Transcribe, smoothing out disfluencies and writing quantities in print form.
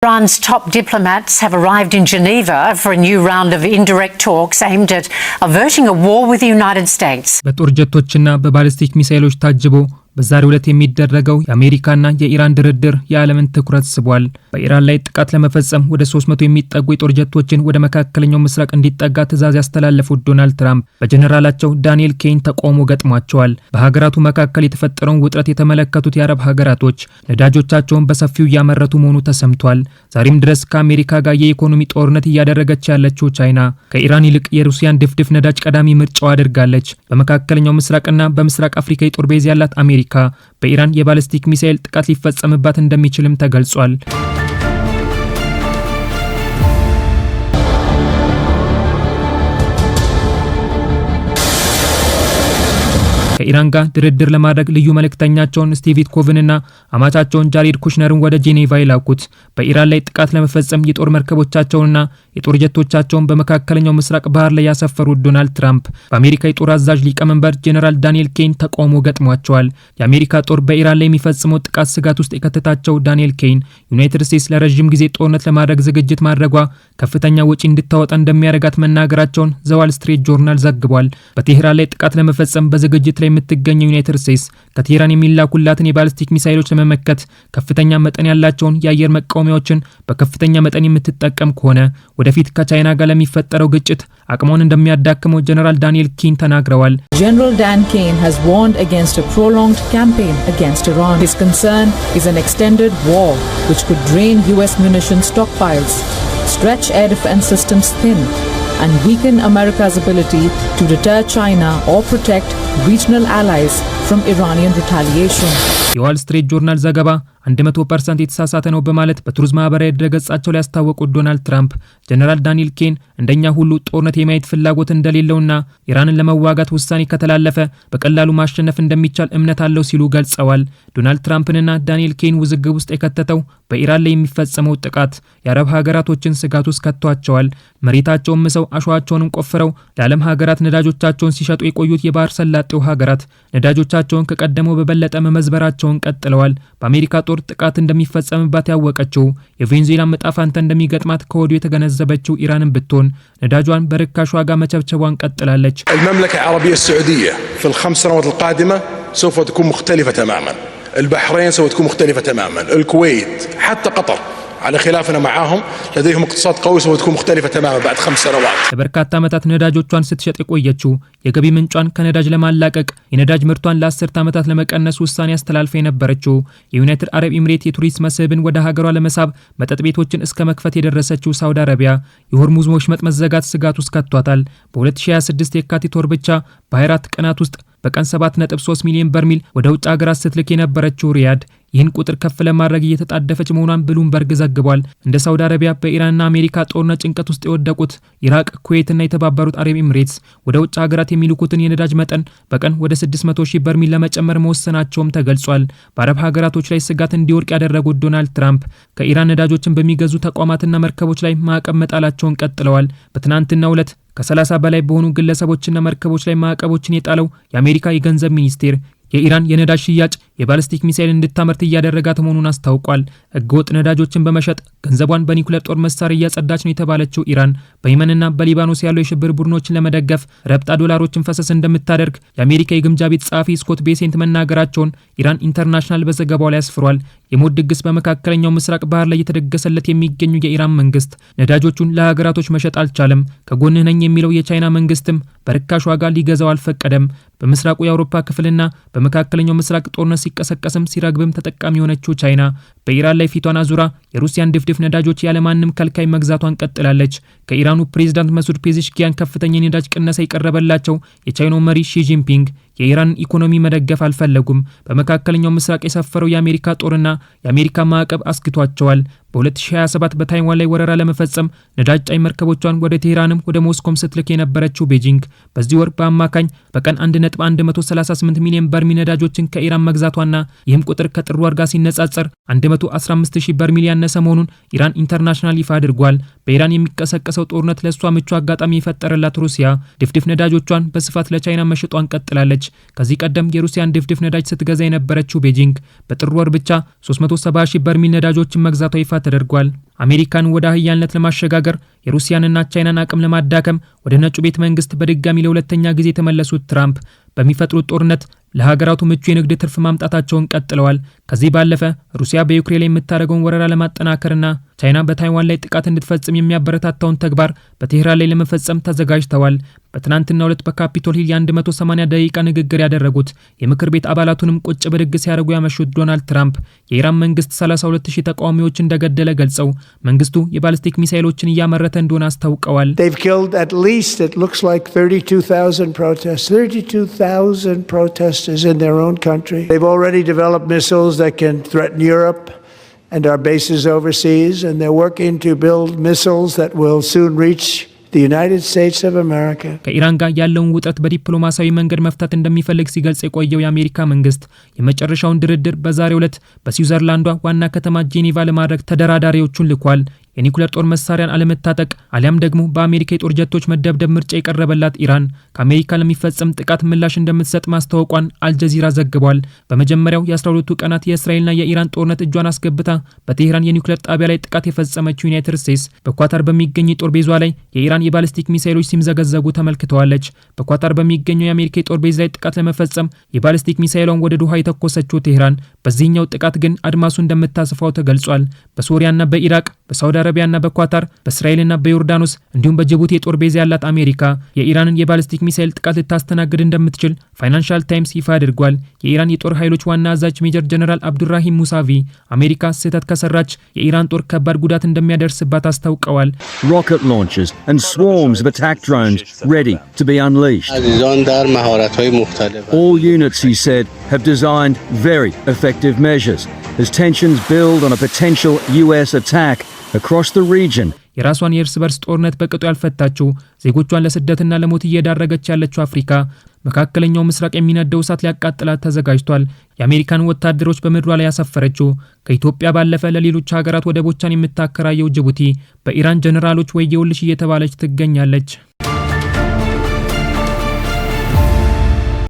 Iran's top diplomats have arrived in Geneva for a new round of indirect talks aimed at averting a war with the United States. በጦር ጀቶችና በባሊስቲክ ሚሳኤሎች ታጅቦ በዛሬው ዕለት የሚደረገው የአሜሪካና የኢራን ድርድር የዓለምን ትኩረት ስቧል። በኢራን ላይ ጥቃት ለመፈጸም ወደ 300 የሚጠጉ የጦር ጀቶችን ወደ መካከለኛው ምስራቅ እንዲጠጋ ትዕዛዝ ያስተላለፉት ዶናልድ ትራምፕ በጀነራላቸው ዳንኤል ኬን ተቃውሞ ገጥሟቸዋል። በሀገራቱ መካከል የተፈጠረውን ውጥረት የተመለከቱት የአረብ ሀገራቶች ነዳጆቻቸውን በሰፊው እያመረቱ መሆኑ ተሰምቷል። ዛሬም ድረስ ከአሜሪካ ጋር የኢኮኖሚ ጦርነት እያደረገች ያለችው ቻይና ከኢራን ይልቅ የሩሲያን ድፍድፍ ነዳጅ ቀዳሚ ምርጫው አድርጋለች። በመካከለኛው ምስራቅና በምስራቅ አፍሪካ የጦር ቤዝ ያላት አሜሪካ በኢራን የባሊስቲክ ሚሳኤል ጥቃት ሊፈጸምባት እንደሚችልም ተገልጿል። ከኢራን ጋር ድርድር ለማድረግ ልዩ መልእክተኛቸውን ስቲቭ ዊትኮቭንና አማቻቸውን ጃሬድ ኩሽነርን ወደ ጄኔቫ ይላኩት በኢራን ላይ ጥቃት ለመፈጸም የጦር መርከቦቻቸውንና የጦር ጀቶቻቸውን በመካከለኛው ምስራቅ ባህር ላይ ያሰፈሩት ዶናልድ ትራምፕ በአሜሪካ የጦር አዛዥ ሊቀመንበር ጄኔራል ዳንኤል ኬን ተቃውሞ ገጥሟቸዋል። የአሜሪካ ጦር በኢራን ላይ የሚፈጽመው ጥቃት ስጋት ውስጥ የከተታቸው ዳንኤል ኬን ዩናይትድ ስቴትስ ለረጅም ጊዜ ጦርነት ለማድረግ ዝግጅት ማድረጓ ከፍተኛ ወጪ እንድታወጣ እንደሚያደርጋት መናገራቸውን ዘዋል ስትሪት ጆርናል ዘግቧል። በቴህራን ላይ ጥቃት ለመፈጸም በዝግጅት ላይ የምትገኘው ዩናይትድ ስቴትስ ከቴህራን የሚላኩላትን የባሊስቲክ ሚሳኤሎች ለመመከት ከፍተኛ መጠን ያላቸውን የአየር መቃወሚያዎችን በከፍተኛ መጠን የምትጠቀም ከሆነ ወደፊት ከቻይና ጋር ለሚፈጠረው ግጭት አቅሟን እንደሚያዳክመው ጀነራል ዳንኤል ኬን ተናግረዋል። General Dan Kane has warned against a prolonged campaign against Iran. His concern is an extended war which could drain US munition stockpiles, stretch air defense systems thin, and weaken America's ability to deter China or protect regional allies from Iranian retaliation. የዋል ስትሪት ጆርናል ዘገባ 100% የተሳሳተ ነው በማለት በትሩዝ ማህበራዊ ድረገጻቸው ላይ ያስታወቁት ዶናልድ ትራምፕ ጀነራል ዳንኤል ኬን እንደኛ ሁሉ ጦርነት የማየት ፍላጎት እንደሌለውና ኢራንን ለመዋጋት ውሳኔ ከተላለፈ በቀላሉ ማሸነፍ እንደሚቻል እምነት አለው ሲሉ ገልጸዋል። ዶናልድ ትራምፕንና ዳንኤል ኬን ውዝግብ ውስጥ የከተተው በኢራን ላይ የሚፈጸመው ጥቃት የአረብ ሀገራቶችን ስጋት ውስጥ ከቷቸዋል። መሬታቸውን ምሰው አሸዋቸውንም ቆፍረው ለዓለም ሀገራት ነዳጆቻቸውን ሲሸጡ የቆዩት የባህር ሰላጤው ሀገራት ነዳጆቻቸውን ከቀደመው በበለጠ መመዝበራቸውን ቀጥለዋል። በአሜሪካ ጦር ጥቃት እንደሚፈጸምባት ያወቀችው የቬንዙዌላ ዕጣ ፈንታ እንደሚገጥማት ከወዲሁ የተገነዘበችው ኢራንን ብትሆን ነዳጇን በርካሽ ዋጋ መቸብቸቧን ቀጥላለች። المملكة العربية السعودية في ال5 سنوات القادمة سوف تكون مختلفة تماما. البحرين سوف تكون مختلفة تماما. الكويت حتى قطر على خلافنا معاهم لديهم اقتصاد قوي سوف تكون مختلفة تماما بعد 5 سنوات. ለበርካታ ዓመታት ነዳጆቿን ስትሸጥ የቆየችው የገቢ ምንጯን ከነዳጅ ለማላቀቅ የነዳጅ ምርቷን ለ10 ዓመታት ለመቀነስ ውሳኔ አስተላልፋ የነበረችው የዩናይትድ አረብ ኤሚሬት የቱሪስት መስህብን ወደ ሀገሯ ለመሳብ መጠጥ ቤቶችን እስከ መክፈት የደረሰችው ሳውዲ አረቢያ የሆርሙዝ ወሽመጥ መዘጋት ስጋት ውስጥ ከቷታል። በ2026 የካቲት ወር ብቻ በ24 ቀናት ውስጥ በቀን 7.3 ሚሊዮን በርሚል ወደ ውጭ ሀገራት ስትልክ የነበረችው ሪያድ ይህን ቁጥር ከፍ ለማድረግ እየተጣደፈች መሆኗን ብሉምበርግ ዘግቧል። እንደ ሳውዲ አረቢያ በኢራንና አሜሪካ ጦርነት ጭንቀት ውስጥ የወደቁት ኢራቅ፣ ኩዌትና የተባበሩት አረብ ኤሚሬትስ ወደ ውጭ ሀገራት የሚልኩትን የነዳጅ መጠን በቀን ወደ 600,000 በርሚል ለመጨመር መወሰናቸውም ተገልጿል። በአረብ ሀገራቶች ላይ ስጋት እንዲወድቅ ያደረጉት ዶናልድ ትራምፕ ከኢራን ነዳጆችን በሚገዙ ተቋማትና መርከቦች ላይ ማዕቀብ መጣላቸውን ቀጥለዋል። በትናንትናው ዕለት ከ30 በላይ በሆኑ ግለሰቦችና መርከቦች ላይ ማዕቀቦችን የጣለው የአሜሪካ የገንዘብ ሚኒስቴር የኢራን የነዳጅ ሽያጭ የባሊስቲክ ሚሳኤል እንድታመርት እያደረጋት መሆኑን አስታውቋል። ህገወጥ ነዳጆችን በመሸጥ ገንዘቧን በኒኩሌር ጦር መሳሪያ እያጸዳች ነው የተባለችው ኢራን በየመንና በሊባኖስ ያለው የሽብር ቡድኖችን ለመደገፍ ረብጣ ዶላሮችን ፈሰስ እንደምታደርግ የአሜሪካ የግምጃ ቤት ጸሐፊ ስኮት ቤሴንት መናገራቸውን ኢራን ኢንተርናሽናል በዘገባው ላይ አስፍሯል። የሞት ድግስ በመካከለኛው ምስራቅ ባህር ላይ የተደገሰለት የሚገኙ የኢራን መንግስት ነዳጆቹን ለሀገራቶች መሸጥ አልቻለም። ከጎንህ ነኝ የሚለው የቻይና መንግስትም በርካሽ ዋጋ ሊገዛው አልፈቀደም። በምስራቁ የአውሮፓ ክፍልና በመካከለኛው ምስራቅ ጦርነት ሲቀሰቀስም ሲረግብም ተጠቃሚ የሆነችው ቻይና በኢራን ላይ ፊቷን አዙራ የሩሲያን ድፍድፍ ነዳጆች ያለማንም ከልካይ መግዛቷን ቀጥላለች። ከኢራኑ ፕሬዝዳንት መሱድ ፔዜሽኪያን ከፍተኛ የነዳጅ ቅነሳ የቀረበላቸው የቻይናው መሪ ሺ ጂንፒንግ የኢራን ኢኮኖሚ መደገፍ አልፈለጉም። በመካከለኛው ምስራቅ የሰፈረው የአሜሪካ ጦርና የአሜሪካ ማዕቀብ አስክቷቸዋል። በ2027 በታይዋን ላይ ወረራ ለመፈጸም ነዳጅ ጫኝ መርከቦቿን ወደ ቴህራንም ወደ ሞስኮም ስትልክ የነበረችው ቤጂንግ በዚህ ወር በአማካኝ በቀን 1.138 ሚሊዮን በርሚል ነዳጆችን ከኢራን መግዛቷና ይህም ቁጥር ከጥር ወር ጋር ሲነጻጸር 115,000 በርሚል ያነሰ መሆኑን ኢራን ኢንተርናሽናል ይፋ አድርጓል። በኢራን የሚቀሰቀሰው ጦርነት ለሷ ምቹ አጋጣሚ የፈጠረላት ሩሲያ ድፍድፍ ነዳጆቿን በስፋት ለቻይና መሸጧን ቀጥላለች። ከዚህ ቀደም የሩሲያን ድፍድፍ ነዳጅ ስትገዛ የነበረችው ቤጂንግ በጥር ወር ብቻ 370,000 በርሚል ነዳጆችን መግዛቷ ይፋ ተደርጓል። አሜሪካን ወደ አህያነት ለማሸጋገር የሩሲያንና ቻይናን አቅም ለማዳከም ወደ ነጩ ቤተ መንግስት በድጋሚ ለሁለተኛ ጊዜ የተመለሱት ትራምፕ በሚፈጥሩት ጦርነት ለሀገራቱ ምቹ የንግድ ትርፍ ማምጣታቸውን ቀጥለዋል። ከዚህ ባለፈ ሩሲያ በዩክሬን ላይ የምታደርገውን ወረራ ለማጠናከርና ቻይና በታይዋን ላይ ጥቃት እንድትፈጽም የሚያበረታታውን ተግባር በቴህራን ላይ ለመፈጸም ተዘጋጅተዋል። በትናንትናው ዕለት በካፒቶል ሂል የ180 ደቂቃ ንግግር ያደረጉት የምክር ቤት አባላቱንም ቁጭ ብድግ ሲያደርጉ ያመሹት ዶናልድ ትራምፕ የኢራን መንግስት 32000 ተቃዋሚዎች እንደገደለ ገልጸው መንግስቱ የባሊስቲክ ሚሳኤሎችን እያመረተ እንደሆነ አስታውቀዋል። They've killed at least it looks like 32,000 protesters in their own country. They've already developed missiles that can threaten Europe and our bases overseas, and they're working to build missiles that will soon reach the United States of America. ከኢራን ጋር ያለውን ውጥረት በዲፕሎማሲያዊ መንገድ መፍታት እንደሚፈልግ ሲገልጽ የቆየው የአሜሪካ መንግስት የመጨረሻውን ድርድር በዛሬው ዕለት በስዊዘርላንዷ ዋና ከተማ ጄኔቫ ለማድረግ ተደራዳሪዎቹን ልኳል። የኒኩሌር ጦር መሳሪያን አለመታጠቅ አሊያም ደግሞ በአሜሪካ የጦር ጀቶች መደብደብ ምርጫ የቀረበላት ኢራን ከአሜሪካ ለሚፈጸም ጥቃት ምላሽ እንደምትሰጥ ማስታወቋን አልጀዚራ ዘግቧል። በመጀመሪያው የ12 ቀናት የእስራኤልና የኢራን ጦርነት እጇን አስገብታ በቴህራን የኒኩሌር ጣቢያ ላይ ጥቃት የፈጸመችው ዩናይትድ ስቴትስ በኳታር በሚገኝ የጦር ቤዟ ላይ የኢራን የባሊስቲክ ሚሳኤሎች ሲምዘገዘጉ ተመልክተዋለች። በኳታር በሚገኘው የአሜሪካ የጦር ቤዝ ላይ ጥቃት ለመፈጸም የባሊስቲክ ሚሳኤሏን ወደ ዶሃ የተኮሰችው ቴህራን በዚህኛው ጥቃት ግን አድማሱ እንደምታስፋው ተገልጿል። በሶሪያና በኢራቅ በሳውዲ አረቢያና በኳታር በእስራኤልና በዮርዳኖስ እንዲሁም በጅቡቲ የጦር ቤዝ ያላት አሜሪካ የኢራንን የባሊስቲክ ሚሳኤል ጥቃት ልታስተናግድ እንደምትችል ፋይናንሻል ታይምስ ይፋ አድርጓል። የኢራን የጦር ኃይሎች ዋና አዛዥ ሜጀር ጀነራል አብዱራሂም ሙሳቪ አሜሪካ ስህተት ከሰራች የኢራን ጦር ከባድ ጉዳት እንደሚያደርስባት አስታውቀዋል። Rocket launchers and swarms of attack drones ready to be unleashed. All units, he said, have designed very effective measures as tensions build on a potential US attack across the region. የራሷን የእርስ በርስ ጦርነት በቅጡ ያልፈታችው ዜጎቿን ለስደትና ለሞት እየዳረገች ያለችው አፍሪካ መካከለኛው ምስራቅ የሚነደው እሳት ሊያቃጥላት ተዘጋጅቷል። የአሜሪካን ወታደሮች በምድሯ ላይ ያሰፈረችው ከኢትዮጵያ ባለፈ ለሌሎች ሀገራት ወደቦቿን የምታከራየው ጅቡቲ በኢራን ጀነራሎች ወየውልሽ እየተባለች ትገኛለች።